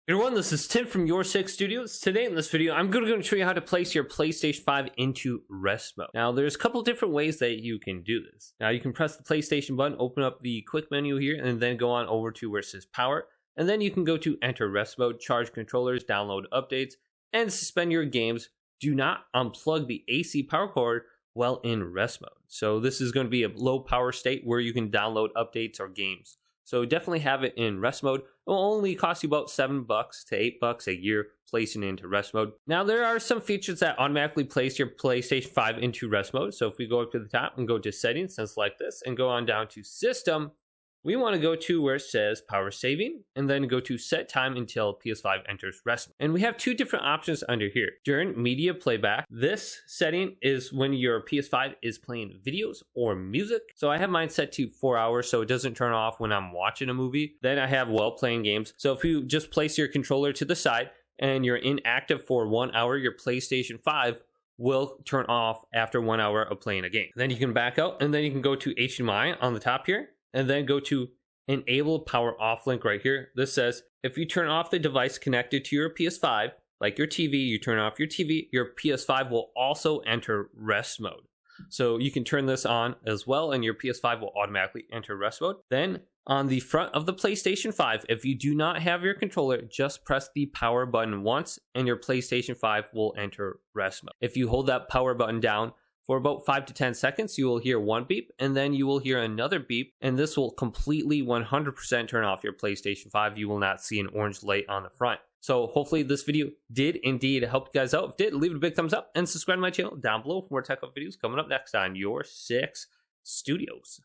Hey everyone, this is Tim from YourSixStudios. Today in this video, I'm going to show you how to place your PlayStation 5 into rest mode. Now, there's a couple different ways that you can do this. Now, you can press the PlayStation button, open up the quick menu here, and then go on over to where it says power. And then you can go to enter rest mode, charge controllers, download updates, and suspend your games. Do not unplug the AC power cord while in rest mode. So this is going to be a low power state where you can download updates or games. So definitely have it in rest mode. It will only cost you about $7 to $8 a year placing it into rest mode. Now there are some features that automatically place your PlayStation 5 into rest mode. So if we go up to the top and go to settings and select this and go on down to system, we want to go to where it says power saving and then go to set time until PS5 enters rest mode. And we have two different options under here. During media playback, this setting is when your PS5 is playing videos or music. So I have mine set to 4 hours so it doesn't turn off when I'm watching a movie. Then I have while playing games. So if you just place your controller to the side and you're inactive for 1 hour, your PlayStation 5 will turn off after 1 hour of playing a game. Then you can back out and then you can go to HDMI on the top here. And then go to enable power off link right here. This says if you turn off the device connected to your PS5, like your TV, you turn off your TV, your PS5 will also enter rest mode. So you can turn this on as well and your PS5 will automatically enter rest mode. Then on the front of the PlayStation 5, if you do not have your controller, just press the power button once and your PlayStation 5 will enter rest mode. If you hold that power button down for about 5 to 10 seconds, you will hear one beep and then you will hear another beep, and this will completely 100% turn off your PlayStation 5. You will not see an orange light on the front. So hopefully this video did indeed help you guys out. If it did, leave it a big thumbs up and subscribe to my channel down below for more tech up videos coming up next on YourSixStudios.